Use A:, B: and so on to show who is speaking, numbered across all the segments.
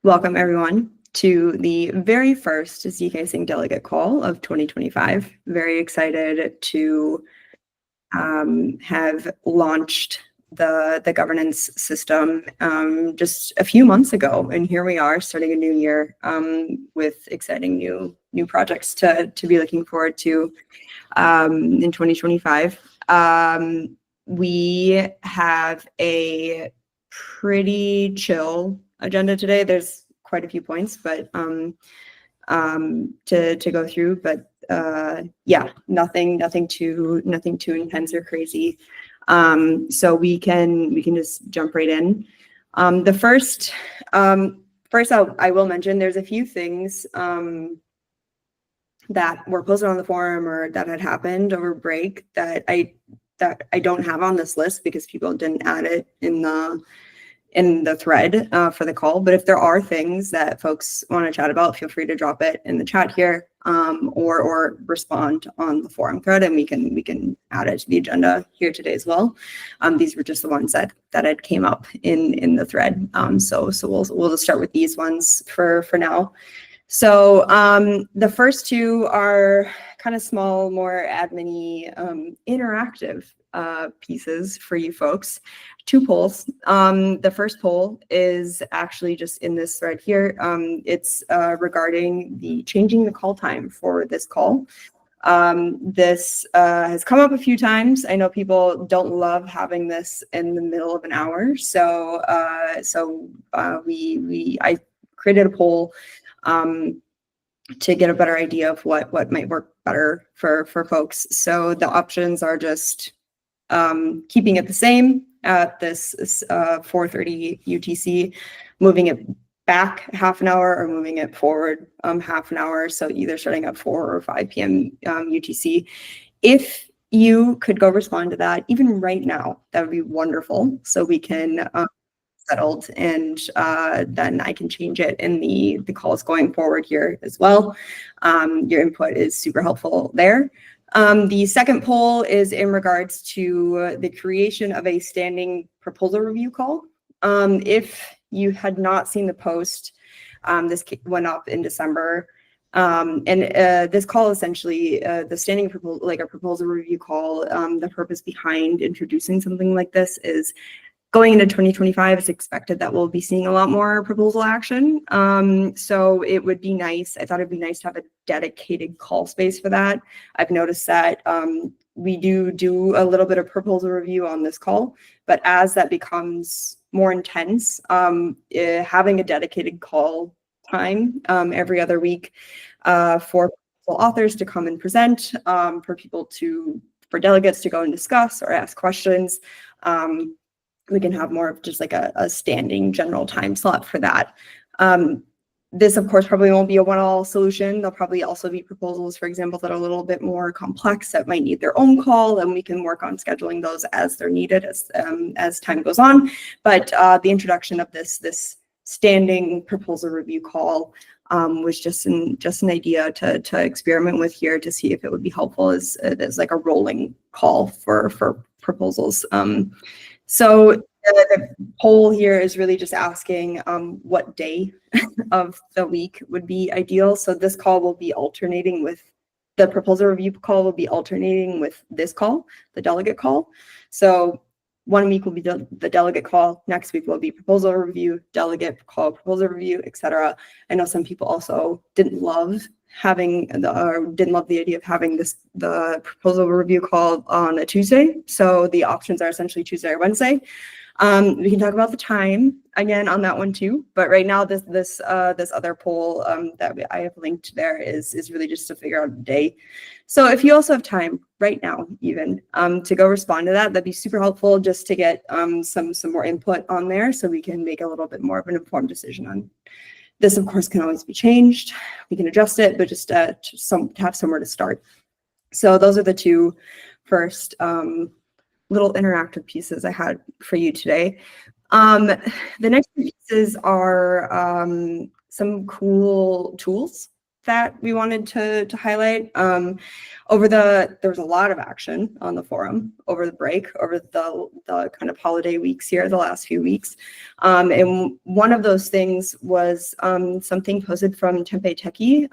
A: Welcome everyone to the very first ZKsync delegate call of 2025. Very excited to have launched the governance system just a few months ago, and here we are starting a new year with exciting new projects to be looking forward to in 2025. We have a pretty chill agenda today. There's quite a few points, but to go through, but yeah, nothing too intense or crazy. So we can just jump right in. First I will mention there's a few things that were posted on the forum or that had happened over break that I don't have on this list because people didn't add it in the thread for the call. But if there are things that folks want to chat about, feel free to drop it in the chat here or respond on the forum thread, and we can add it to the agenda here today as well. These were just the ones that had came up in the thread. So we'll just start with these ones for now. So the first two are kind of small, more admin-y, interactive pieces for you folks. Two polls. The first poll is actually just in this thread here. It's regarding changing the call time for this call. This has come up a few times. I know people don't love having this in the middle of an hour, so I created a poll to get a better idea of what might work better for folks. So the options are just keeping it the same at this 4:30 UTC, moving it back half an hour or moving it forward half an hour. So either starting at 4 or 5 p.m. UTC. If you could go respond to that, even right now, that would be wonderful. So we can settled, and then I can change it in the calls going forward here as well. Your input is super helpful there. The second poll is in regards to the creation of a standing proposal review call. If you had not seen the post, this went up in December. And this call essentially, the standing proposal, like a proposal review call, the purpose behind introducing something like this is going into 2025, it's expected that we'll be seeing a lot more proposal action. So it would be nice, I thought it'd be nice to have a dedicated call space for that. I've noticed that we do a little bit of proposal review on this call, but as that becomes more intense, having a dedicated call time every other week for authors to come and present, for delegates to go and discuss or ask questions. We can have more of just like a standing general time slot for that. This, of course, probably won't be a one-all solution. There'll probably also be proposals, for example, that are a little bit more complex that might need their own call, and we can work on scheduling those as they're needed as time goes on. But the introduction of this standing proposal review call was just an idea to experiment with here to see if it would be helpful as like a rolling call for proposals. So the poll here is really just asking what day of the week would be ideal. So this call will be alternating with the proposal review call will be alternating with this call, the delegate call. So 1 week will be the delegate call, next week will be proposal review, delegate call, proposal review, etc. I know some people also didn't love the idea of having the proposal review call on a Tuesday. So the options are essentially Tuesday or Wednesday. We can talk about the time again on that one too. But right now, this other poll that I have linked there is really just to figure out the day. So if you also have time right now, even to go respond to that, that'd be super helpful just to get some more input on there, so we can make a little bit more of an informed decision on. This, of course, can always be changed. We can adjust it, but just to have somewhere to start. So those are the two first little interactive pieces I had for you today. The next pieces are some cool tools that we wanted to highlight. There was a lot of action on the forum over the break, over the kind of holiday weeks here, the last few weeks. And one of those things was something posted from Tempe Techie,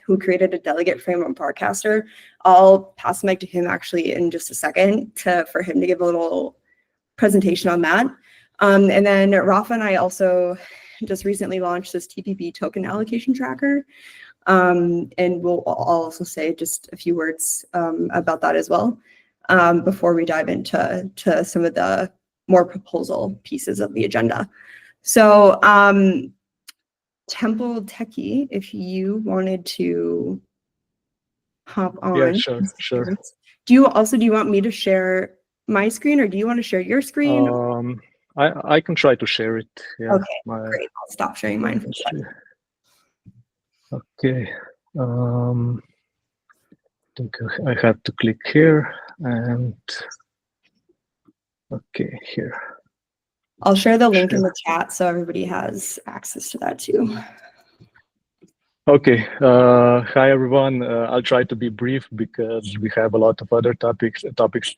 A: who created a delegate frame on Farcaster. I'll pass the mic to him actually in just a second for him to give a little presentation on that. And then Rafa and I also just recently launched this TPP Token Allocation Tracker. And I'll also say just a few words about that as well before we dive into some of the more proposal pieces of the agenda. So Temple Techie, if you wanted to hop on.
B: Yeah, sure.
A: Do you want me to share my screen, or do you want to share your screen?
B: I can try to share it. Yeah.
A: Okay, great. I'll stop sharing mine for a second.
B: Okay. I think I have to click here and okay, here.
A: I'll share the link in the chat so everybody has access to that too.
B: Okay. Hi everyone. I'll try to be brief because we have a lot of other topics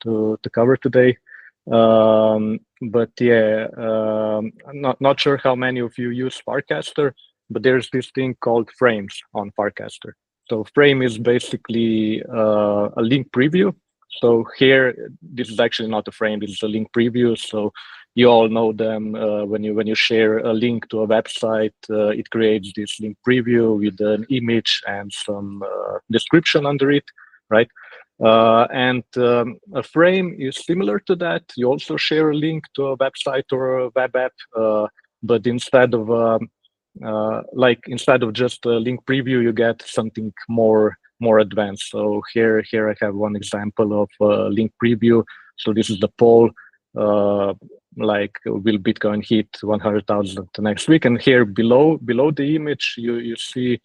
B: to cover today. But yeah, I'm not sure how many of you use Farcaster, but there's this thing called frames on Farcaster. So frame is basically a link preview. So here, this is actually not a frame, this is a link preview. So you all know them. When you share a link to a website, it creates this link preview with an image and some description under it, right? And a frame is similar to that. You also share a link to a website or a web app, but instead of just a link preview, you get something more advanced. So here I have one example of a link preview. So this is the poll, like will Bitcoin hit 100,000 the next week? And here below the image, you see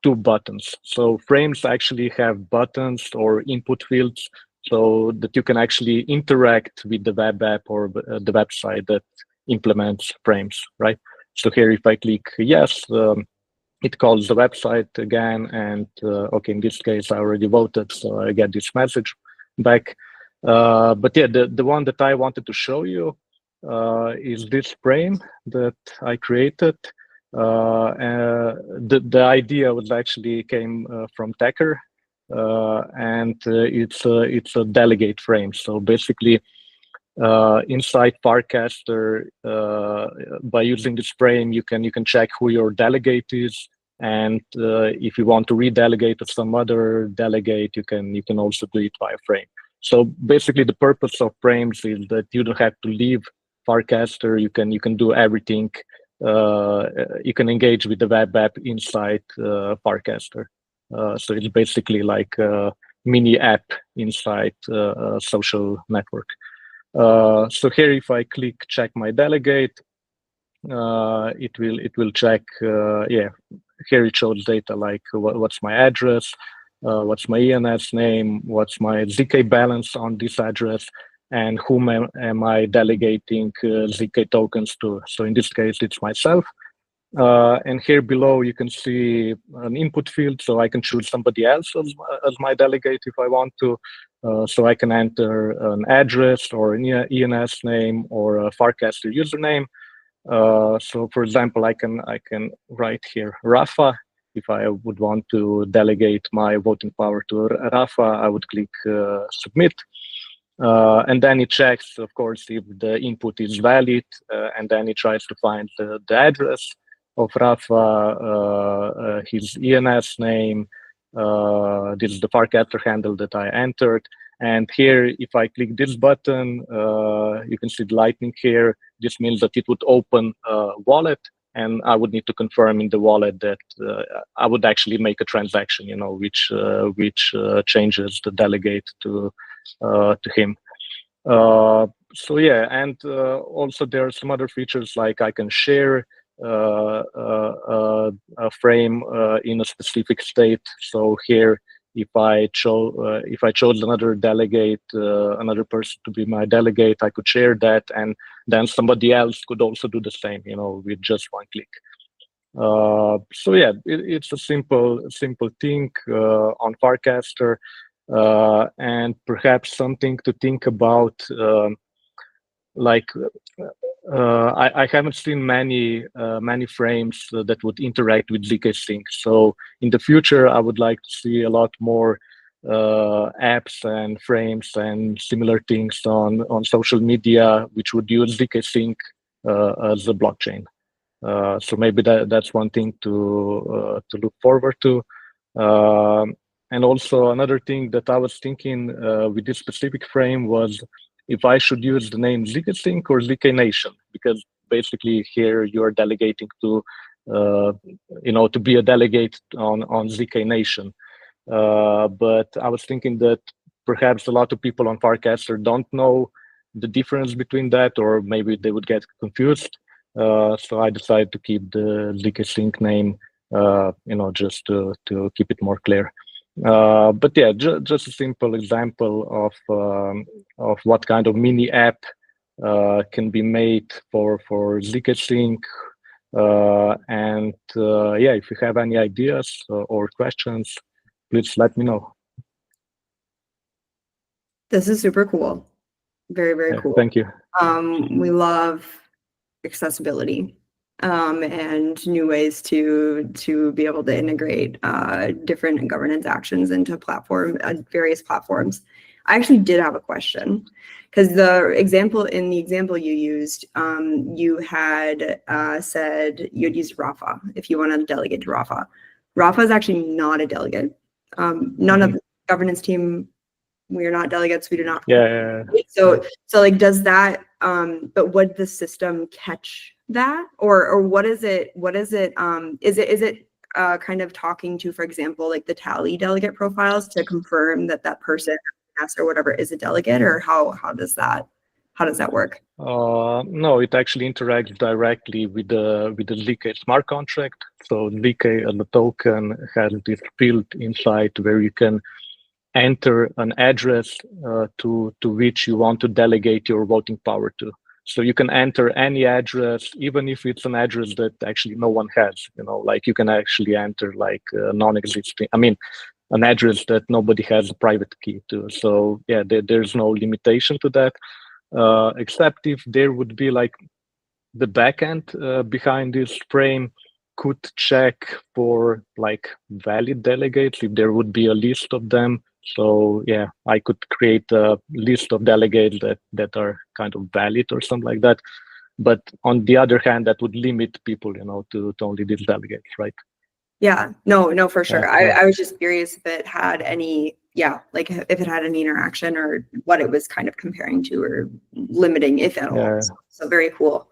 B: two buttons. So frames actually have buttons or input fields so that you can actually interact with the web app or the website that implements frames, right? So here, if I click yes, it calls the website again. And okay, in this case, I already voted, so I get this message back. But yeah, the one that I wanted to show you is this frame that I created. The idea was actually came from Tracker, and it's a delegate frame. So basically, inside Farcaster, by using this frame, you can check who your delegate is, and if you want to redelegate to some other delegate, you can also do it via frame. So basically, the purpose of frames is that you don't have to leave Farcaster. You can do everything. You can engage with the web app inside Farcaster. So it's basically like a mini app inside a social network. So here, if I click check my delegate, it will check. Yeah, here it shows data like what's my address, what's my ENS name, what's my ZK balance on this address, and whom am I delegating ZK tokens to. So in this case, it's myself. And here below, you can see an input field, so I can choose somebody else as my delegate if I want to. So I can enter an address or an ENS name or a Farcaster username. So for example, I can write here Rafa. If I would want to delegate my voting power to Rafa, I would click submit. And then it checks, of course, if the input is valid, and then it tries to find the address of Rafa, his ENS name. This is the Farcaster handle that I entered. And here, if I click this button, you can see the lightning here. This means that it would open a wallet, and I would need to confirm in the wallet that I would actually make a transaction, which changes the delegate to him. So yeah, and also there are some other features like I can share a frame in a specific state. So here, if I chose another delegate, another person to be my delegate, I could share that, and then somebody else could also do the same, with just one click. So yeah, it's a simple thing on Farcaster, and perhaps something to think about. Like I haven't seen many frames that would interact with ZKsync. So in the future, I would like to see a lot more apps and frames and similar things on social media, which would use ZKsync as a blockchain. So maybe that's one thing to look forward to. And also another thing that I was thinking with this specific frame was if I should use the name ZKsync or ZK Nation, because basically here you are delegating to, to be a delegate on ZK Nation. But I was thinking that perhaps a lot of people on Farcaster don't know the difference between that, or maybe they would get confused. So I decided to keep the ZKsync name, just to keep it more clear. But yeah, just a simple example of what kind of mini app can be made for ZKsync. And yeah, if you have any ideas or questions, please let me know.
A: This is super cool. Very, very cool.
B: Thank you.
A: We love accessibility and new ways to be able to integrate different governance actions into various platforms. I actually did have a question, because in the example you used, you had said you'd used Rafa if you wanted to delegate to Rafa. Rafa is actually not a delegate. None of the governance team, we are not delegates. We do not.
B: Yeah.
A: So like, does that? But would the system catch that, or what is it? Is it kind of talking to, for example, like the tally delegate profiles to confirm that person or whatever is a delegate, or how does that work?
B: No, it actually interacts directly with the ZK smart contract. So ZK as a token has this field inside where you can enter an address to which you want to delegate your voting power to. So you can enter any address, even if it's an address that actually no one has. Like you can actually enter like non-existing. I mean, an address that nobody has a private key to. So yeah, there's no limitation to that, except if there would be like the backend behind this frame could check for like valid delegates if there would be a list of them. So yeah, I could create a list of delegates that are kind of valid or something like that. But on the other hand, that would limit people, to only these delegates, right?
A: Yeah, no, for sure.
B: Yeah.
A: I was just curious if it had any, like if it had any interaction or what it was kind of comparing to or limiting, if at all.
B: Yeah.
A: So very cool.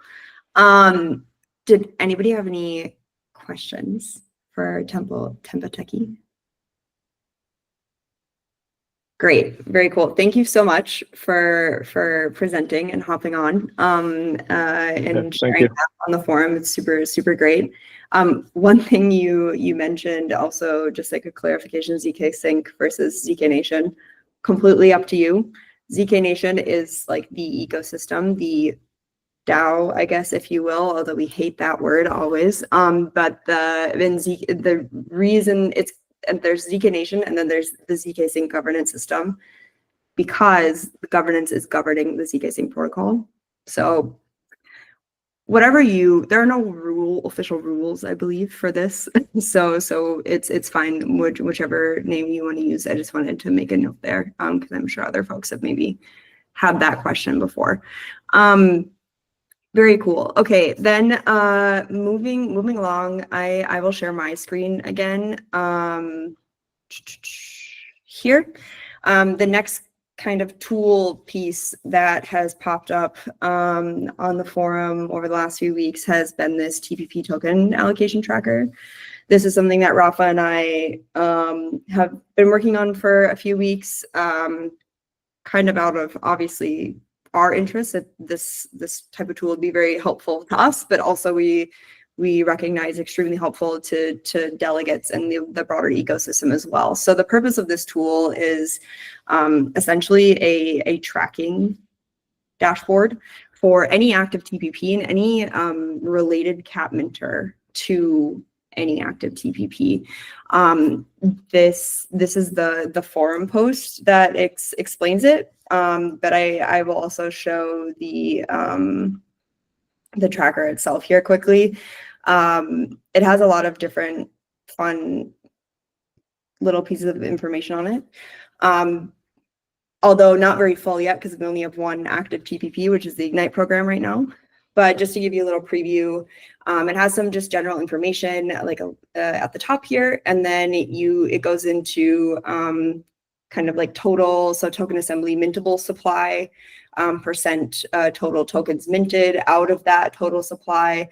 A: Did anybody have any questions for Tempa Techie? Great, very cool. Thank you so much for presenting and hopping on and sharing that on the forum. It's super, super great. One thing you mentioned also, just like a clarification, ZKsync versus ZK Nation, completely up to you. ZK Nation is like the ecosystem, the DAO, I guess, if you will, although we hate that word always. But the reason there's ZK Nation and then there's the ZKsync governance system, because the governance is governing the ZKsync protocol. So there are no official rules, I believe, for this. So it's fine, whichever name you want to use. I just wanted to make a note there, because I'm sure other folks have maybe had that question before. Very cool. Okay, then moving along, I will share my screen again. Here, the next kind of tool piece that has popped up on the forum over the last few weeks has been this TPP token allocation tracker. This is something that Rafa and I have been working on for a few weeks, kind of out of obviously our interest that this type of tool would be very helpful to us, but also we recognize extremely helpful to delegates and the broader ecosystem as well. So the purpose of this tool is essentially a tracking dashboard for any active TPP and any related cap minter to any active TPP. This is the forum post that explains it, but I will also show the tracker itself here quickly. It has a lot of different fun little pieces of information on it. Although not very full yet because we only have one active TPP, which is the Ignite program right now. But just to give you a little preview, it has some just general information like at the top here, and then it goes into kind of like total, so token assembly mintable supply, percent total tokens minted out of that total supply,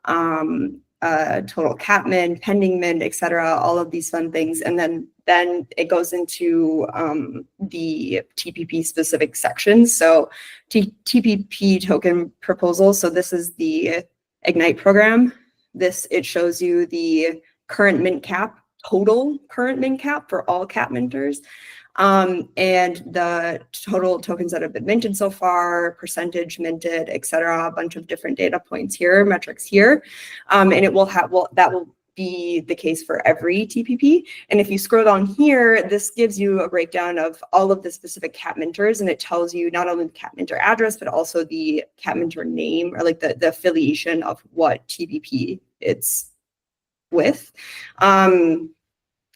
A: total cap mint, pending mint, etc. All of these fun things, and then it goes into the TPP specific sections. So TPP token proposal. So this is the Ignite program. It shows you the current mint cap, total current mint cap for all cap minters. And the total tokens that have been minted so far, percentage minted, etc. A bunch of different data points here, metrics here, and it will have that will be the case for every TPP. And if you scroll down here, this gives you a breakdown of all of the specific cap minters, and it tells you not only the cap minter address but also the cap minter name, or like the affiliation of what TPP it's with.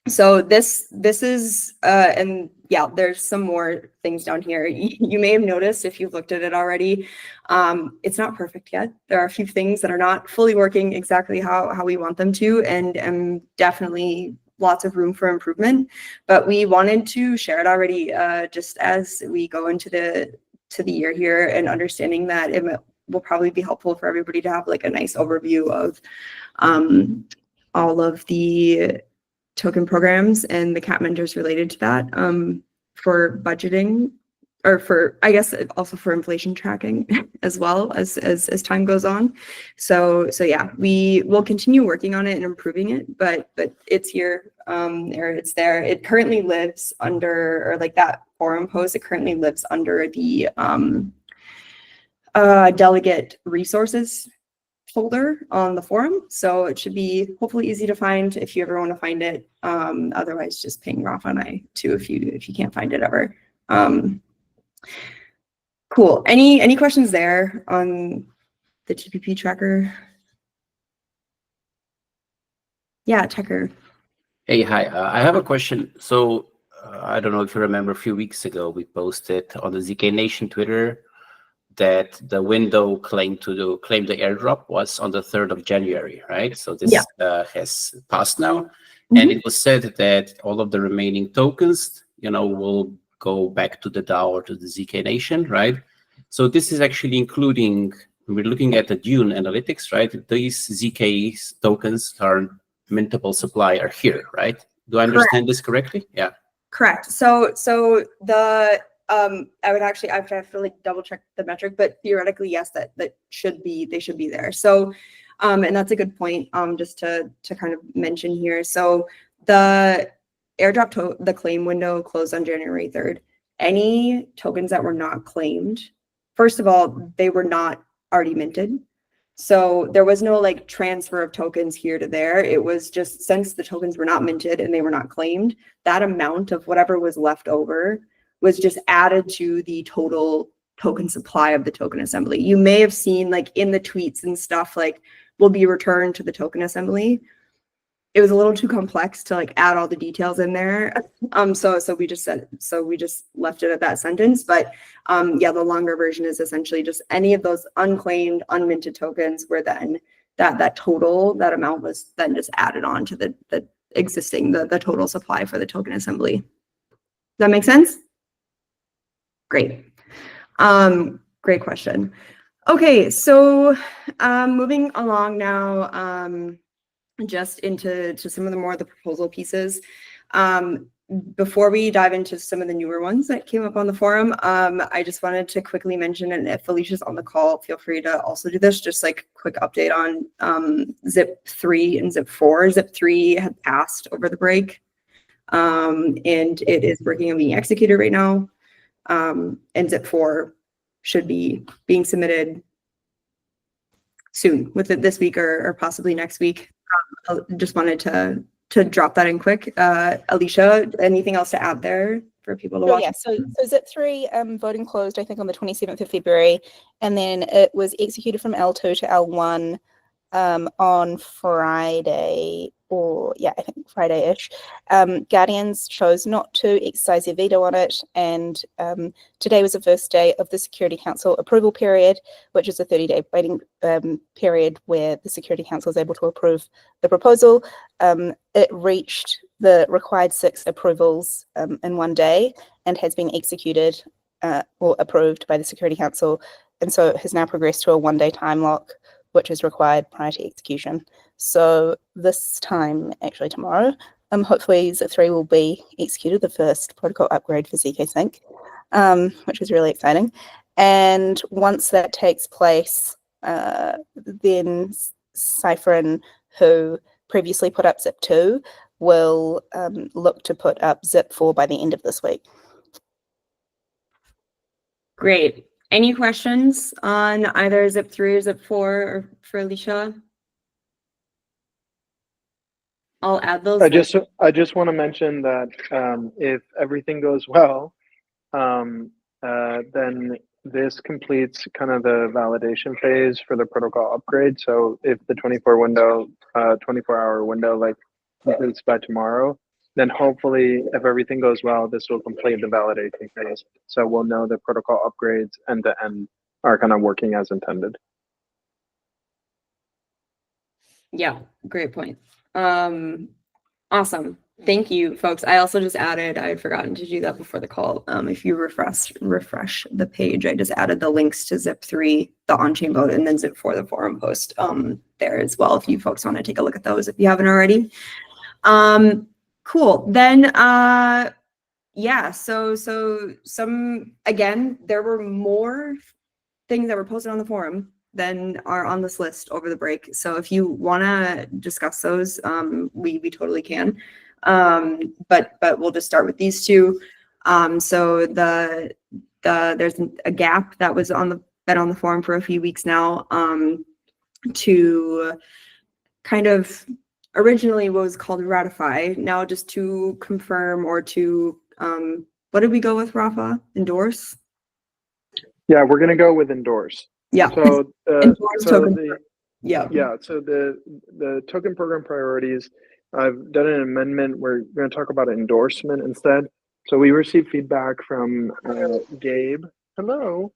A: So this is, and yeah, there's some more things down here. You may have noticed if you've looked at it already, it's not perfect yet. There are a few things that are not fully working exactly how we want them to, and definitely lots of room for improvement. But we wanted to share it already, just as we go into the year here, and understanding that it will probably be helpful for everybody to have like a nice overview of all of the token programs and the cap minters related to that, for budgeting, or for, I guess, also for inflation tracking as well as time goes on. So yeah, we will continue working on it and improving it, but it's here, or it's there. It currently lives under, or like that forum post, it currently lives under the delegate resources folder on the forum, so it should be hopefully easy to find if you ever want to find it. Otherwise, just ping Rafa and I too if you can't find it ever. Cool. Any questions there on the TPP tracker? Yeah, Tucker.
C: Hey, hi. I have a question. So I don't know if you remember, a few weeks ago we posted on the ZK Nation Twitter that the window claim the airdrop was on the 3rd of January, right? So this has passed now. And it was said that all of the remaining tokens, will go back to the DAO or to the ZK Nation, right? So this is actually including, we're looking at the Dune analytics, right? These ZK tokens are mintable supply are here, right? Do I understand this correctly? Yeah.
A: Correct. So the I would have to like double check the metric, but theoretically, yes, they should be there. So, and that's a good point. Just to kind of mention here. So the airdrop the claim window closed on January 3rd. Any tokens that were not claimed, first of all, they were not already minted. So there was no like transfer of tokens here to there. It was just, since the tokens were not minted and they were not claimed, that amount of whatever was left over was just added to the total token supply of the token assembly. You may have seen like in the tweets and stuff, like, will be returned to the token assembly. It was a little too complex to like add all the details in there. So we just left it at that sentence. But yeah, the longer version is essentially just any of those unclaimed, unminted tokens where then that total, that amount was then just added on to the existing, the total supply for the token assembly. Does that make sense? Great. Great question. Okay, so moving along now, just into some of the proposal pieces. Before we dive into some of the newer ones that came up on the forum, I just wanted to quickly mention, and if Felicia's on the call, feel free to also do this, just like quick update on ZIP 3 and ZIP 4. ZIP 3 had passed over the break, and it is working on being executed right now. And ZIP 4 should be being submitted soon, with it this week or possibly next week. Just wanted to drop that in quick. Alicia, anything else to add there for people to watch?
D: Yeah, so ZIP3 voting closed, I think, on the 27th of February, and then it was executed from L2 to L1 on Friday, or yeah, I think Friday-ish. Guardians chose not to exercise their veto on it, and today was the first day of the Security Council approval period, which is a 30-day waiting period where the Security Council is able to approve the proposal. It reached the required 6 approvals in one day and has been executed or approved by the Security Council, and so it has now progressed to a one-day time lock, which is required prior to execution. So this time, actually tomorrow, hopefully ZIP3 will be executed, the first protocol upgrade for ZKsync, which is really exciting. And once that takes place, then Cypherin, who previously put up ZIP2, will look to put up ZIP4 by the end of this week.
A: Great. Any questions on either ZIP3 or ZIP4 or for Alicia? I'll add those.
E: I just want to mention that if everything goes well, then this completes kind of the validation phase for the protocol upgrade. So if the 24-hour window like completes by tomorrow, then hopefully, if everything goes well, this will complete the validation phase. So we'll know the protocol upgrades end to end are kind of working as intended.
A: Yeah, great point. Awesome. Thank you, folks. I also just added, I had forgotten to do that before the call. If you refresh the page, I just added the links to ZIP3, the on-chain vote, and then ZIP4, the forum post there as well, if you folks want to take a look at those if you haven't already. Cool. Then, yeah, so again, there were more things that were posted on the forum than are on this list over the break. So if you want to discuss those, we totally can. But we'll just start with these two. So there's a gap that was been on the forum for a few weeks now, to kind of originally what was called ratify, now just to confirm or to what did we go with, Rafa? Endorse?
E: Yeah, we're gonna go with endorse.
A: Yeah.
E: So
A: Endorse token.
E: So the token program priorities, I've done an amendment. We're going to talk about endorsement instead. So we received feedback from Gabe. Hello.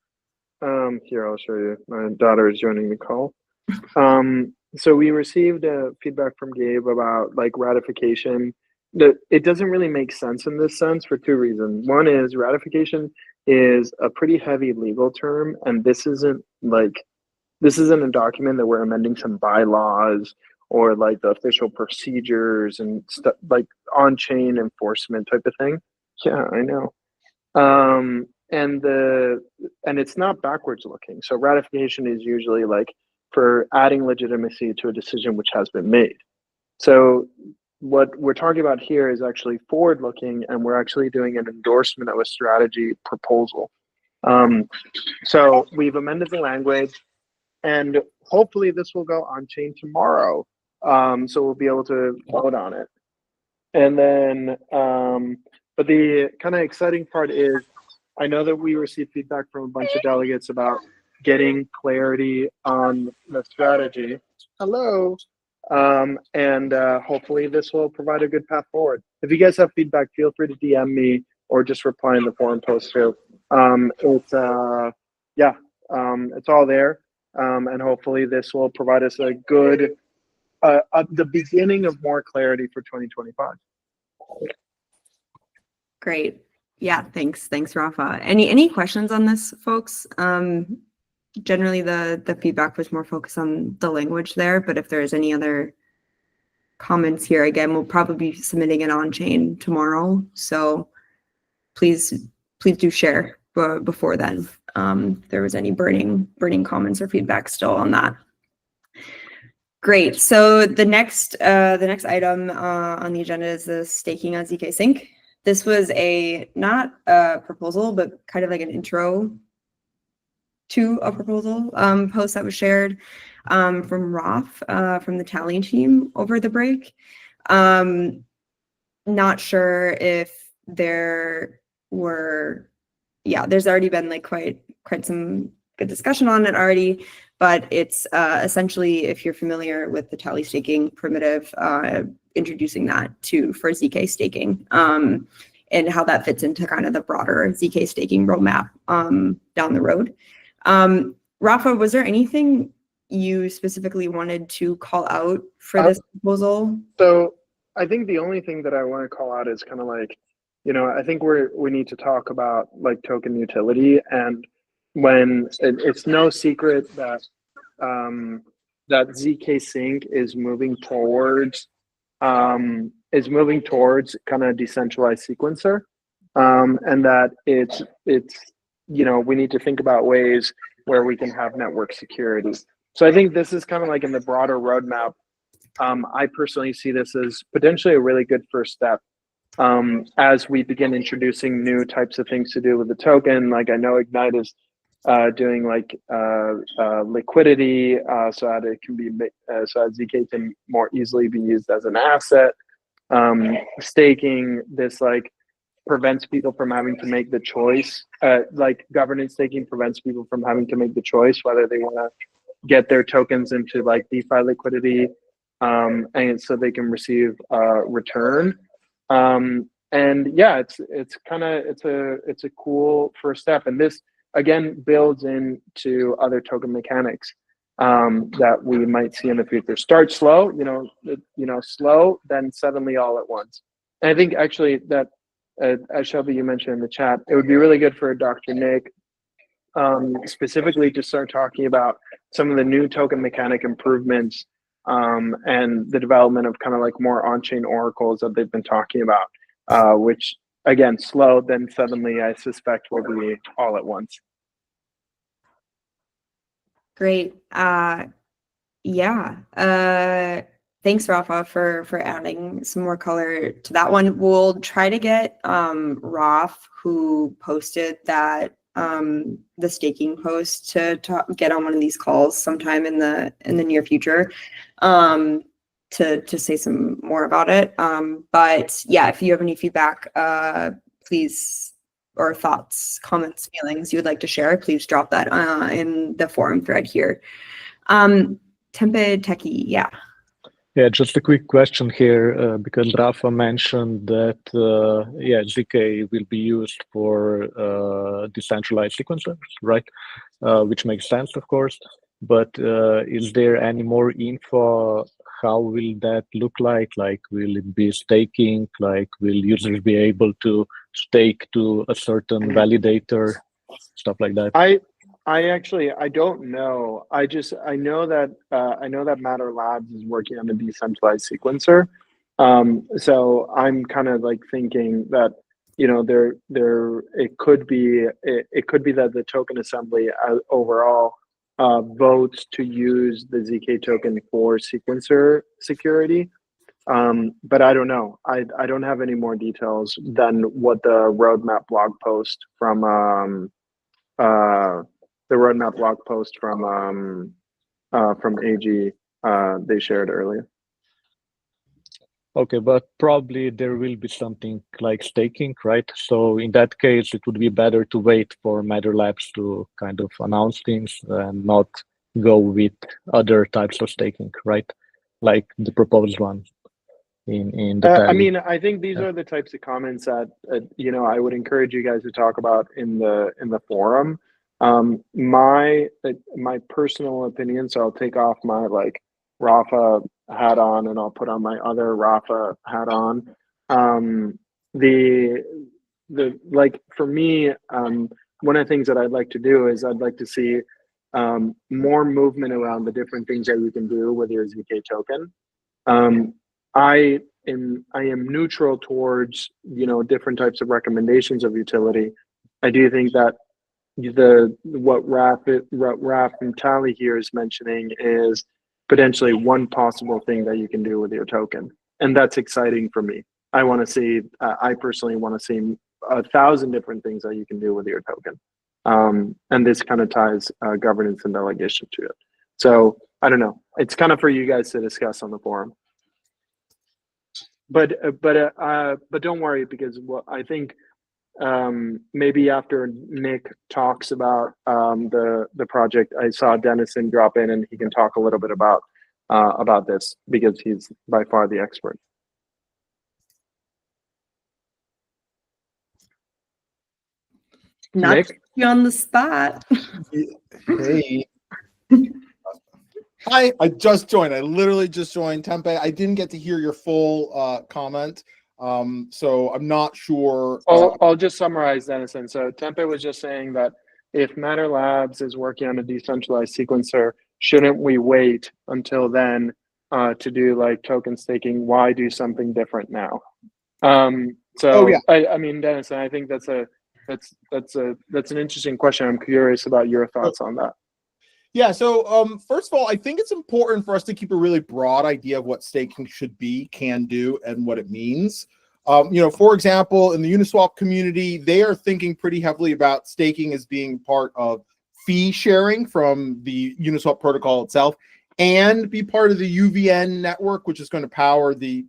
E: Here, I'll show you. My daughter is joining the call. So we received feedback from Gabe about like ratification. It doesn't really make sense in this sense for two reasons. One is ratification is a pretty heavy legal term, and this isn't a document that we're amending some bylaws or like the official procedures and stuff like on-chain enforcement type of thing. Yeah, I know. And it's not backwards looking. So ratification is usually like for adding legitimacy to a decision which has been made. So what we're talking about here is actually forward looking, and we're actually doing an endorsement of a strategy proposal. So we've amended the language, and hopefully this will go on chain tomorrow. So we'll be able to vote on it. And then, but the kind of exciting part is, I know that we received feedback from a bunch of delegates about getting clarity on the strategy. Hello. And hopefully this will provide a good path forward. If you guys have feedback, feel free to DM me or just reply in the forum post too. It's all there. And hopefully this will provide us a good, the beginning of more clarity for 2025.
A: Great. Yeah, thanks, Rafa. Any questions on this, folks? Generally, the feedback was more focused on the language there, but if there's any other comments here, again, we'll probably be submitting it on chain tomorrow. So please do share before then. If there was any burning comments or feedback still on that. Great. So the next item on the agenda is the staking on ZKsync. This was not a proposal, but kind of like an intro to a proposal post that was shared. from Roth from the Tally team over the break. Not sure if there were, there's already been like quite some good discussion on it already, but it's essentially, if you're familiar with the Tally staking primitive, introducing that for ZK staking, and how that fits into kind of the broader ZK staking roadmap down the road. Rafa, was there anything you specifically wanted to call out for this proposal?
E: So I think the only thing that I want to call out is kind of like, I think we need to talk about like token utility, and when it's no secret that that ZKsync is moving towards kind of decentralized sequencer, and that it's we need to think about ways where we can have network security. So I think this is kind of like in the broader roadmap. I personally see this as potentially a really good first step as we begin introducing new types of things to do with the token. Like I know Ignite is doing like liquidity, so that it can be so that ZK can more easily be used as an asset. Staking, this like prevents people from having to make the choice. Like governance staking prevents people from having to make the choice whether they want to get their tokens into like DeFi liquidity, and so they can receive return. And yeah, it's a cool first step, and this again builds into other token mechanics that we might see in the future. Start slow, slow, then suddenly all at once. And I think actually that, as Shelby, you mentioned in the chat, it would be really good for Dr. Nick specifically to start talking about some of the new token mechanic improvements and the development of kind of like more on-chain oracles that they've been talking about, which again, slow, then suddenly I suspect will be all at once.
A: Great. Thanks, Rafa, for adding some more color to that one. We'll try to get Roth, who posted that the staking post, to get on one of these calls sometime in the near future to say some more about it. But yeah, if you have any feedback, please, or thoughts, comments, feelings you would like to share, please drop that in the forum thread here. Tempe Techie, yeah.
B: Yeah, just a quick question here, because Rafa mentioned that, ZK will be used for decentralized sequencers, right? Which makes sense, of course. But is there any more info? How will that look like? Like, will it be staking? Like, will users be able to stake to a certain validator? Stuff like that.
E: I don't know. I know that Matter Labs is working on a decentralized sequencer. So I'm kind of like thinking that it could be that the token assembly overall votes to use the ZK token for sequencer security. But I don't know. I don't have any more details than what the roadmap blog post from AG they shared earlier.
B: Okay, but probably there will be something like staking, right? So in that case, it would be better to wait for Matter Labs to kind of announce things and not go with other types of staking, right? Like the proposed one in the
E: I mean, I think these are the types of comments that I would encourage you guys to talk about in the forum. My personal opinion, so I'll take off my like Rafa hat on and I'll put on my other Rafa hat on. The like for me, one of the things that I'd like to do is I'd like to see more movement around the different things that you can do with your ZK token. I am neutral towards different types of recommendations of utility. I do think that what Raf and Tally here is mentioning is potentially one possible thing that you can do with your token, and that's exciting for me. I personally want to see 1,000 different things that you can do with your token, and this kind of ties governance and delegation to it. So I don't know. It's kind of for you guys to discuss on the forum. But don't worry, because what I think maybe after Nick talks about the project, I saw Dennison drop in and he can talk a little bit about this because he's by far the expert.
A: Not
E: Nick?
A: you on the spot.
F: Hey. Hi, I just joined. I literally just joined Tempe. I didn't get to hear your full comment, so I'm not sure.
E: I'll just summarize, Dennison. So Tempe was just saying that if Matter Labs is working on a decentralized sequencer, shouldn't we wait until then to do like token staking? Why do something different now? So
F: yeah.
E: I mean, Dennison, I think that's an interesting question. I'm curious about your thoughts on that.
F: Yeah, so first of all, I think it's important for us to keep a really broad idea of what staking should be, can do, and what it means. For example, in the Uniswap community, they are thinking pretty heavily about staking as being part of fee sharing from the Uniswap protocol itself and be part of the UVN network, which is going to power the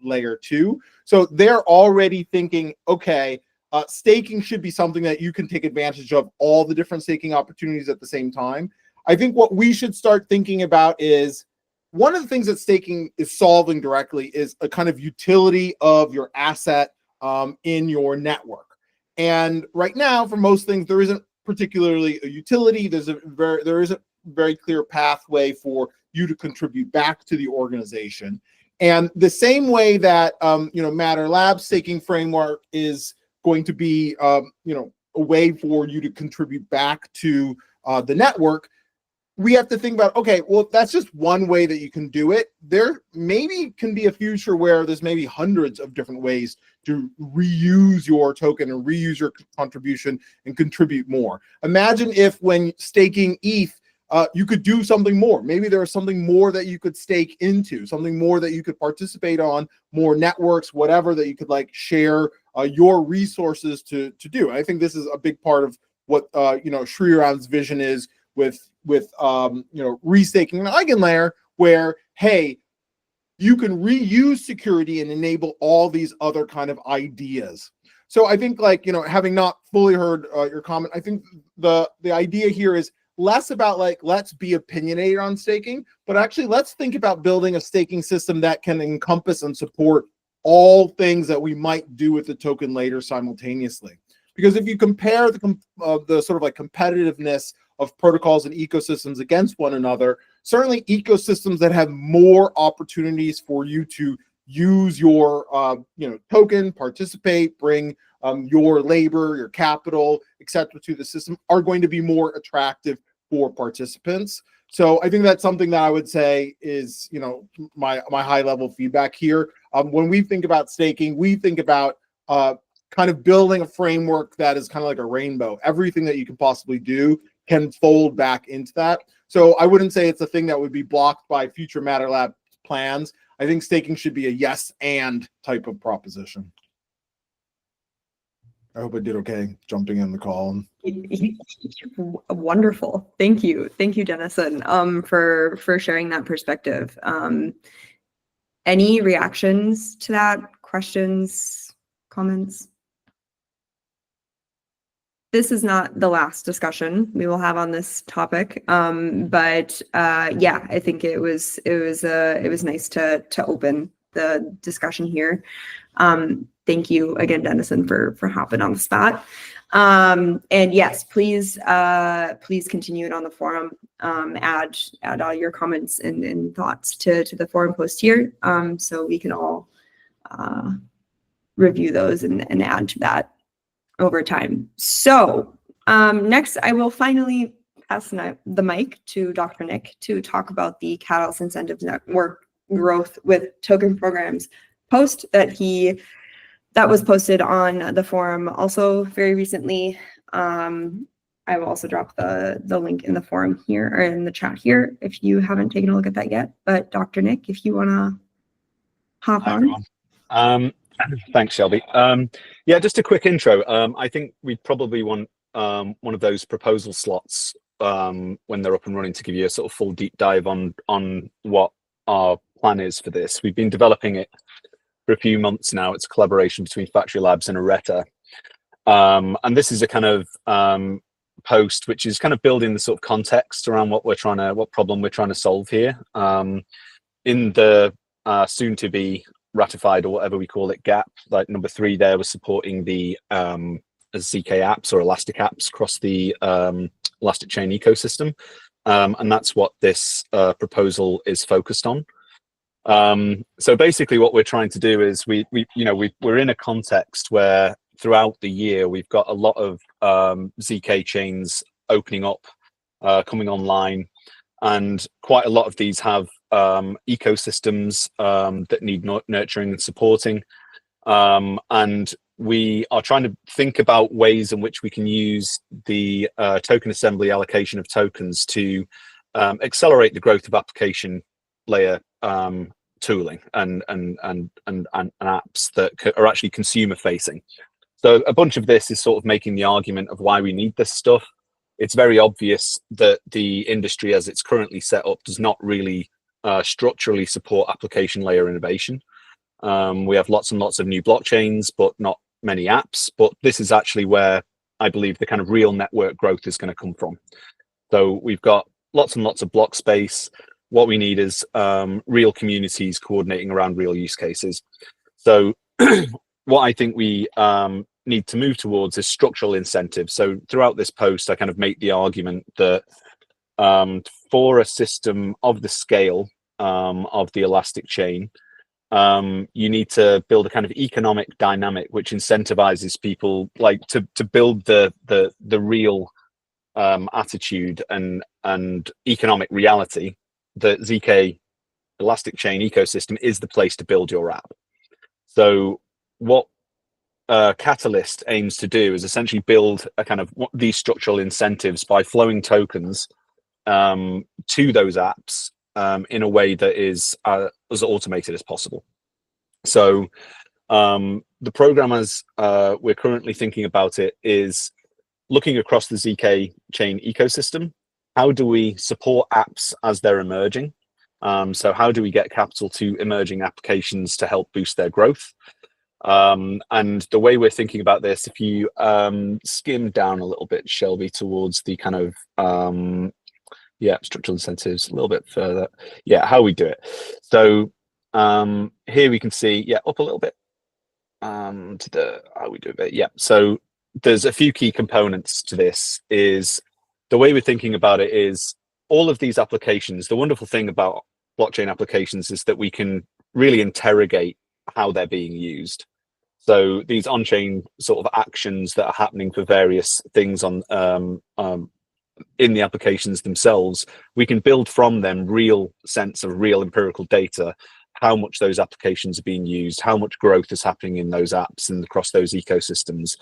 F: layer 2. So they're already thinking, okay, staking should be something that you can take advantage of all the different staking opportunities at the same time. I think what we should start thinking about is one of the things that staking is solving directly is a kind of utility of your asset in your network. And right now, for most things, there isn't particularly a utility. There isn't very clear pathway for you to contribute back to the organization. And the same way that Matter Labs staking framework is going to be a way for you to contribute back to the network, we have to think about, okay, well, that's just one way that you can do it. There maybe can be a future where there's maybe hundreds of different ways to reuse your token and reuse your contribution and contribute more. Imagine if when staking ETH, you could do something more. Maybe there's something more that you could stake into, something more that you could participate on, more networks, whatever that you could like share your resources to do. I think this is a big part of what Sriram's vision is with restaking an eigenlayer, where hey, you can reuse security and enable all these other kind of ideas. So I think having not fully heard your comment, I think the idea here is less about let's be opinionated on staking, but actually let's think about building a staking system that can encompass and support all things that we might do with the token later simultaneously. Because if you compare the sort of like competitiveness of protocols and ecosystems against one another, certainly ecosystems that have more opportunities for you to use your token, participate, bring your labor, your capital, etc. to the system are going to be more attractive for participants. So I think that's something that I would say is my high level feedback here. When we think about staking, we think about kind of building a framework that is kind of like a rainbow. Everything that you can possibly do can fold back into that. So I wouldn't say it's a thing that would be blocked by future Matter Lab plans. I think staking should be a yes and type of proposition. I hope I did okay jumping in the call.
A: Wonderful. Thank you, Dennison, for sharing that perspective. Any reactions to that? Questions, comments? This is not the last discussion we will have on this topic, but yeah, I think it was nice to open the discussion here. Thank you again, Dennison, for hopping on the spot. And yes, please continue it on the forum. Add all your comments and thoughts to the forum post here, so we can all review those and add to that over time. So next, I will finally pass the mic to Dr. Nick to talk about the Catalyst Incentives Network growth with token programs post that was posted on the forum also very recently. I will also drop the link in the forum here or in the chat here if you haven't taken a look at that yet. But Dr. Nick, if you want to hop on.
G: Thanks, Shelby. Yeah, just a quick intro. I think we'd probably want one of those proposal slots when they're up and running to give you a sort of full deep dive on what our plan is for this. We've been developing it for a few months now. It's a collaboration between Factory Labs and Areta. And this is a kind of post which is kind of building the sort of context around what problem we're trying to solve here. In the soon to be ratified, or whatever we call it, gap, like number 3 there was supporting the ZK apps or Elastic apps across the Elastic Chain ecosystem. And that's what this proposal is focused on. So basically what we're trying to do is we're in a context where throughout the year we've got a lot of ZK chains opening up, coming online, and quite a lot of these have ecosystems that need nurturing and supporting. And we are trying to think about ways in which we can use the token assembly allocation of tokens to accelerate the growth of application layer tooling and apps that are actually consumer facing. So a bunch of this is sort of making the argument of why we need this stuff. It's very obvious that the industry as it's currently set up does not really structurally support application layer innovation. We have lots and lots of new blockchains, but not many apps. But this is actually where I believe the kind of real network growth is going to come from. So we've got lots and lots of block space. What we need is real communities coordinating around real use cases. So what I think we need to move towards is structural incentives. So throughout this post, I kind of make the argument that for a system of the scale of the Elastic Chain, you need to build a kind of economic dynamic which incentivizes people like to build the real attitude and economic reality that ZK Elastic Chain ecosystem is the place to build your app. So what Catalyst aims to do is essentially build a kind of these structural incentives by flowing tokens to those apps in a way that is as automated as possible. So the program as we're currently thinking about it is looking across the ZK chain ecosystem. How do we support apps as they're emerging? So how do we get capital to emerging applications to help boost their growth? And the way we're thinking about this, if you skim down a little bit, Shelby, towards the kind of structural incentives a little bit further, how we do it. So here we can see, up a little bit to the how we do it. So there's a few key components to this. Is the way we're thinking about it is all of these applications. The wonderful thing about blockchain applications is that we can really interrogate how they're being used. So these on-chain sort of actions that are happening for various things on in the applications themselves, we can build from them real sense of real empirical data, how much those applications are being used, how much growth is happening in those apps and across those ecosystems,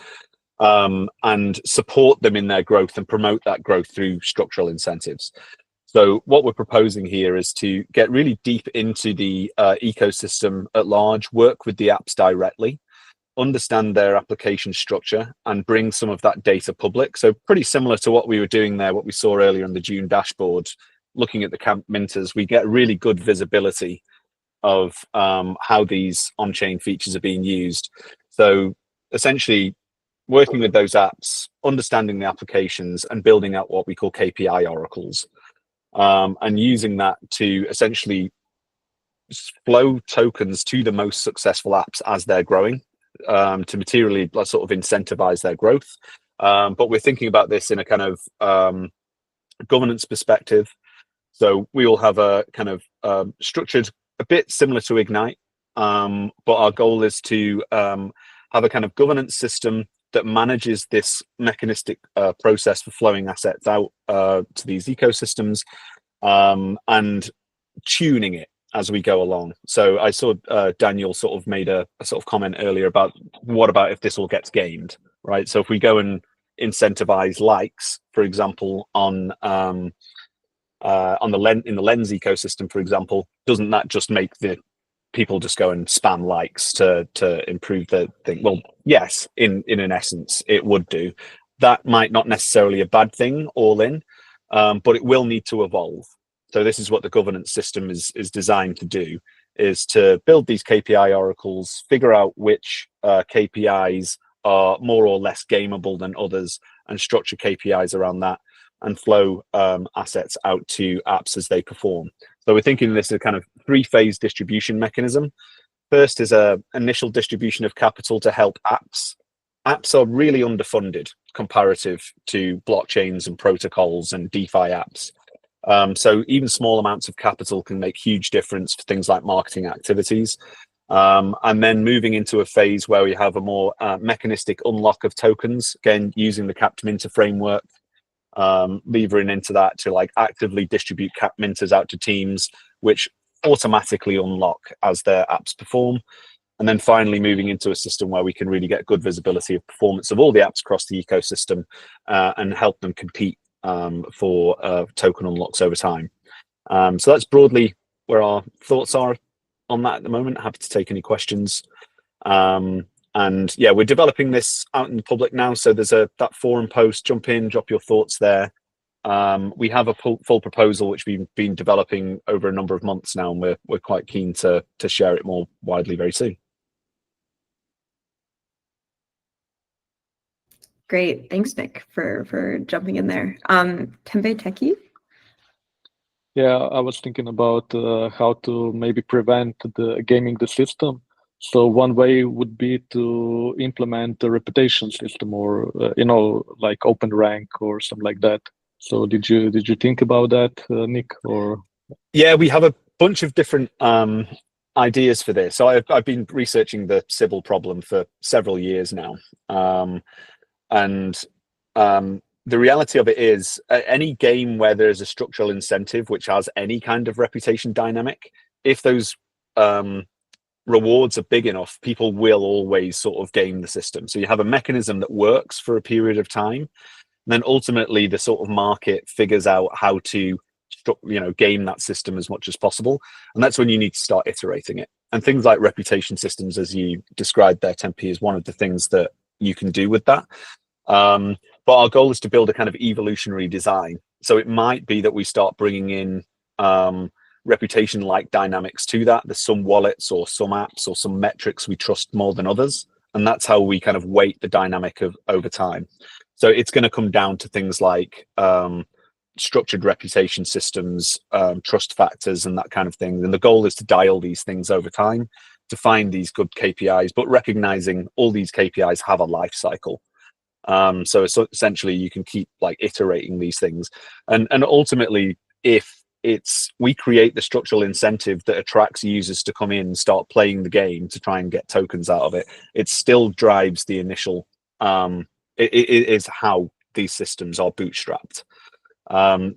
G: and support them in their growth and promote that growth through structural incentives. So what we're proposing here is to get really deep into the ecosystem at large, work with the apps directly, understand their application structure, and bring some of that data public. So pretty similar to what we were doing there, what we saw earlier in the June dashboard, looking at the camp minters, we get really good visibility of how these on-chain features are being used. So essentially working with those apps, understanding the applications, and building out what we call KPI oracles, and using that to essentially flow tokens to the most successful apps as they're growing, to materially sort of incentivize their growth. But we're thinking about this in a kind of governance perspective. So we will have a kind of structured, a bit similar to Ignite, but our goal is to have a kind of governance system that manages this mechanistic process for flowing assets out to these ecosystems, and tuning it as we go along. So I saw Daniel sort of made a sort of comment earlier about what about if this all gets gamed, right? So if we go and incentivize likes, for example, on the in the Lens ecosystem, for example, doesn't that just make the people just go and spam likes to improve the thing? Well, yes, in an essence, it would do. That might not necessarily a bad thing all in. but it will need to evolve. So this is what the governance system is designed to do, is to build these KPI oracles, figure out which KPIs are more or less gameable than others, and structure KPIs around that, and flow assets out to apps as they perform. So we're thinking this is a kind of 3-phase distribution mechanism. First is an initial distribution of capital to help apps. Apps are really underfunded comparative to blockchains and protocols and DeFi apps. So even small amounts of capital can make huge difference for things like marketing activities. And then moving into a phase where we have a more mechanistic unlock of tokens, again, using the capped minter framework, levering into that to like actively distribute capped minters out to teams, which automatically unlock as their apps perform. And then finally moving into a system where we can really get good visibility of performance of all the apps across the ecosystem and help them compete for token unlocks over time. So that's broadly where our thoughts are on that at the moment. Happy to take any questions. And yeah, we're developing this out in the public now. So there's that forum post, jump in, drop your thoughts there. We have a full proposal, which we've been developing over a number of months now, and we're quite keen to share it more widely very soon.
A: Great. Thanks, Nick, for jumping in there. Tempe Techie?
B: Yeah, I was thinking about how to maybe prevent the gaming the system. So one way would be to implement a reputation system, or like open rank or something like that. So did you think about that, Nick? Or
G: yeah, we have a bunch of different ideas for this. So I've been researching the Sybil problem for several years now, and the reality of it is, any game where there's a structural incentive which has any kind of reputation dynamic, if those rewards are big enough, people will always sort of game the system. So you have a mechanism that works for a period of time, and then ultimately the sort of market figures out how to game that system as much as possible, and that's when you need to start iterating it. And things like reputation systems, as you described there, Tempe, is one of the things that you can do with that. But our goal is to build a kind of evolutionary design. So it might be that we start bringing in reputation-like dynamics to that. There's some wallets or some apps or some metrics we trust more than others, and that's how we kind of weight the dynamic of over time. So it's going to come down to things like structured reputation systems, trust factors, and that kind of thing. And the goal is to dial these things over time to find these good KPIs, but recognizing all these KPIs have a life cycle. So essentially you can keep like iterating these things, and ultimately, if we create the structural incentive that attracts users to come in and start playing the game to try and get tokens out of it, it still drives the initial it is how these systems are bootstrapped.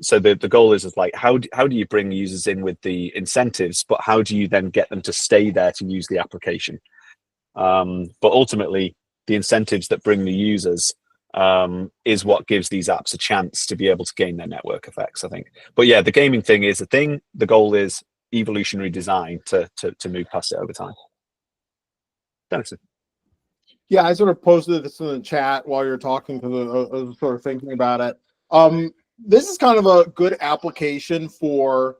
G: So the goal is like, how do you bring users in with the incentives, but how do you then get them to stay there to use the application? But ultimately, the incentives that bring the users is what gives these apps a chance to be able to gain their network effects, I think. But yeah, the gaming thing is a thing. The goal is evolutionary design to move past it over time. Denison.
F: Yeah, I sort of posted this in the chat while you're talking, because I was sort of thinking about it. This is kind of a good application for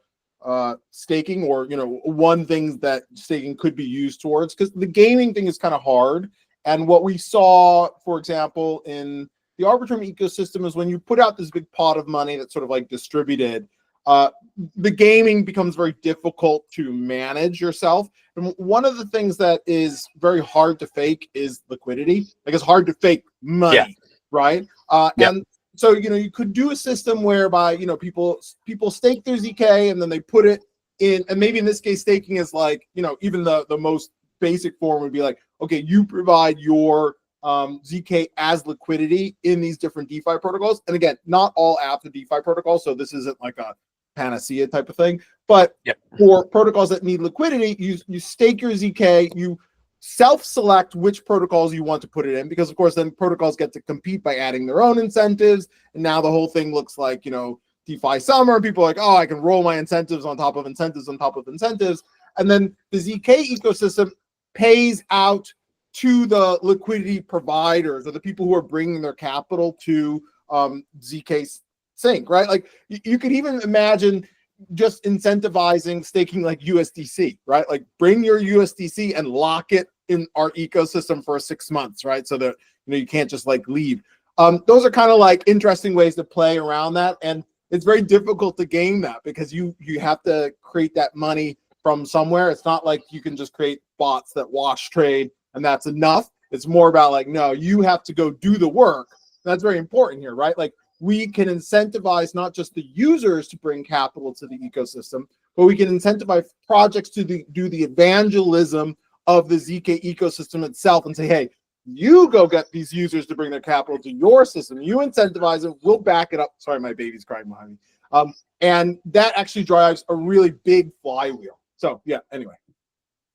F: staking, or one thing that staking could be used towards, because the gaming thing is kind of hard. And what we saw, for example, in the Arbitrum ecosystem is when you put out this big pot of money that's sort of like distributed, the gaming becomes very difficult to manage yourself. And one of the things that is very hard to fake is liquidity. Like, it's hard to fake money, right? And so, you could do a system whereby, people stake their ZK and then they put it in, and maybe in this case, staking is like, even the most basic form would be like, okay, you provide your ZK as liquidity in these different DeFi protocols. And again, not all apps are DeFi protocols, so this isn't like a panacea type of thing. But for protocols that need liquidity, you stake your ZK, you self-select which protocols you want to put it in, because of course then protocols get to compete by adding their own incentives, and now the whole thing looks like DeFi summer. People are like, oh, I can roll my incentives on top of incentives on top of incentives, and then the ZK ecosystem pays out to the liquidity providers, or the people who are bringing their capital to ZK ZKsync, right? Like you could even imagine just incentivizing staking like USDC, right? Like bring your USDC and lock it in our ecosystem for 6 months, right? So that you can't just like leave. Those are kind of like interesting ways to play around that, and it's very difficult to game that because you have to create that money from somewhere. It's not like you can just create bots that wash trade and that's enough. It's more about like, no, you have to go do the work. That's very important here, right? Like we can incentivize not just the users to bring capital to the ecosystem, but we can incentivize projects to do the evangelism of the ZK ecosystem itself and say, hey, you go get these users to bring their capital to your system. You incentivize them. We'll back it up. Sorry, my baby's crying behind me. And that actually drives a really big flywheel. So yeah, anyway.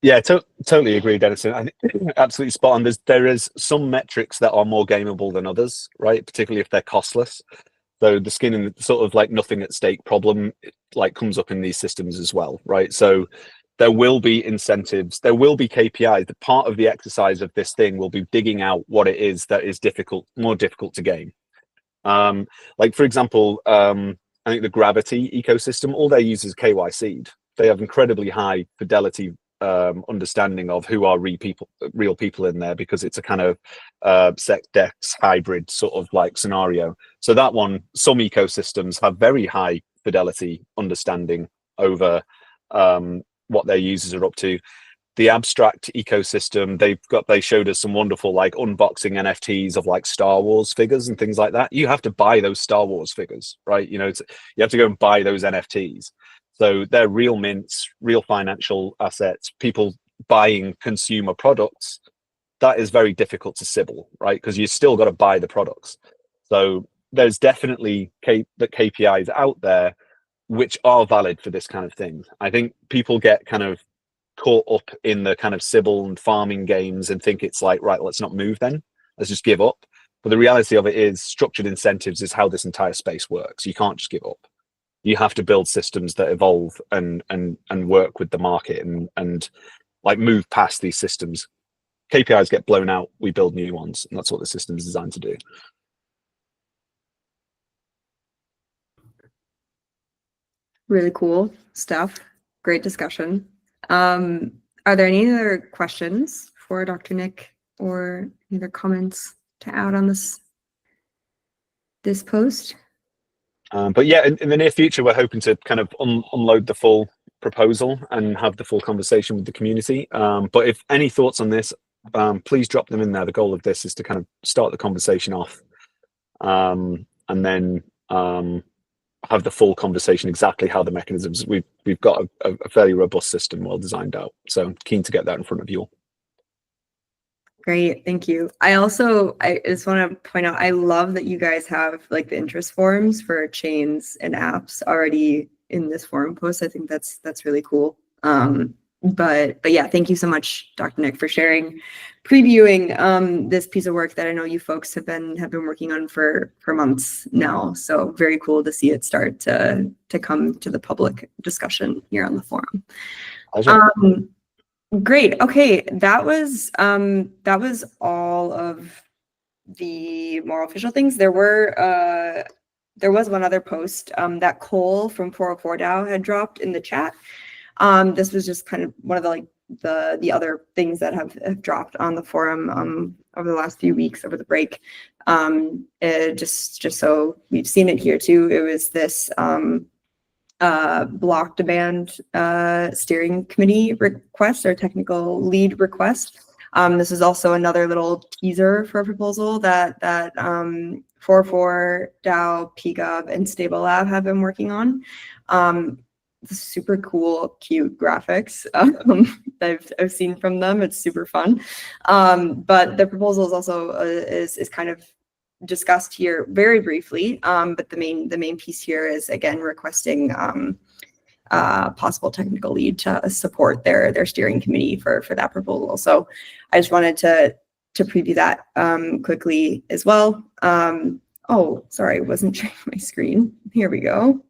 G: Yeah, totally agree, Denison. I think absolutely spot on. There is some metrics that are more gameable than others, right? Particularly if they're costless. So the skin and sort of like nothing at stake problem like comes up in these systems as well, right? So there will be incentives, there will be KPIs. The part of the exercise of this thing will be digging out what it is that is more difficult to game. Like for example, I think the Gravity ecosystem, all they use is KYC. They have incredibly high fidelity understanding of who are real people in there, because it's a kind of sec-dex hybrid sort of like scenario. So that one, some ecosystems have very high fidelity understanding over what their users are up to. The abstract ecosystem, they showed us some wonderful like unboxing NFTs of like Star Wars figures and things like that. You have to buy those Star Wars figures, right? You have to go and buy those NFTs. So they're real mints, real financial assets, people buying consumer products. That is very difficult to Sybil, right? Because you still got to buy the products. So there's definitely the KPIs out there which are valid for this kind of thing. I think people get kind of caught up in the kind of Sybil and farming games and think it's like, right, let's not move then. Let's just give up. But the reality of it is structured incentives is how this entire space works. You can't just give up. You have to build systems that evolve and work with the market and like move past these systems. KPIs get blown out, we build new ones, and that's what the system is designed to do.
A: Really cool stuff. Great discussion. Are there any other questions for Dr. Nick or any other comments to add on this post?
G: But yeah, in the near future, we're hoping to kind of unload the full proposal and have the full conversation with the community. But if any thoughts on this, please drop them in there. The goal of this is to kind of start the conversation off and then have the full conversation exactly how the mechanisms. We've got a fairly robust system well designed out. So keen to get that in front of you all.
A: Great, thank you. I just want to point out, I love that you guys have like the interest forums for chains and apps already in this forum post. I think that's really cool. But yeah, thank you so much, Dr. Nick, for previewing this piece of work that I know you folks have been working on for months now. So very cool to see it start to come to the public discussion here on the forum. Great. Okay, that was all of the more official things. There was one other post that Cole from 404 DAO had dropped in the chat. This was just kind of one of the other things that have dropped on the forum over the last few weeks over the break. Just so we've seen it here too. It was this block demand steering committee request or technical lead request. This is also another little teaser for a proposal that 404 DAO, PGov, and Stable Lab have been working on. Super cool, cute graphics I've seen from them. It's super fun. But the proposal is also is kind of discussed here very briefly. But the main piece here is again requesting possible technical lead to support their steering committee for that proposal. So I just wanted to preview that quickly as well. Oh, sorry, I wasn't sharing my screen. Here we go.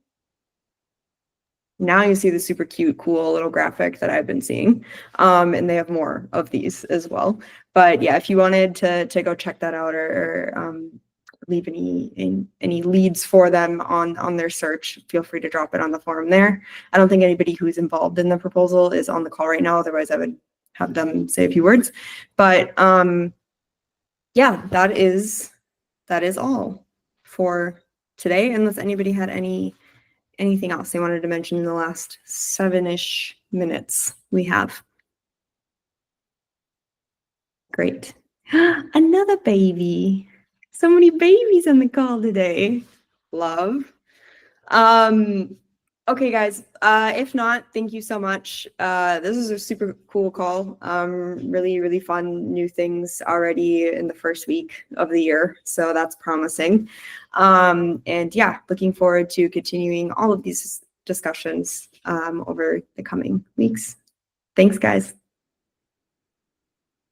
A: Now you see the super cute, cool little graphic that I've been seeing. And they have more of these as well. But yeah, if you wanted to go check that out or leave any leads for them on their search, feel free to drop it on the forum there. I don't think anybody who's involved in the proposal is on the call right now, otherwise I would have them say a few words. But yeah, that is all for today, unless anybody had anything else they wanted to mention in the last 7-ish minutes we have. Great. Another baby. So many babies on the call today. Love. Okay, guys. If not, thank you so much. This is a super cool call. Really, really fun new things already in the first week of the year. So that's promising. And yeah, looking forward to continuing all of these discussions over the coming weeks. Thanks, guys.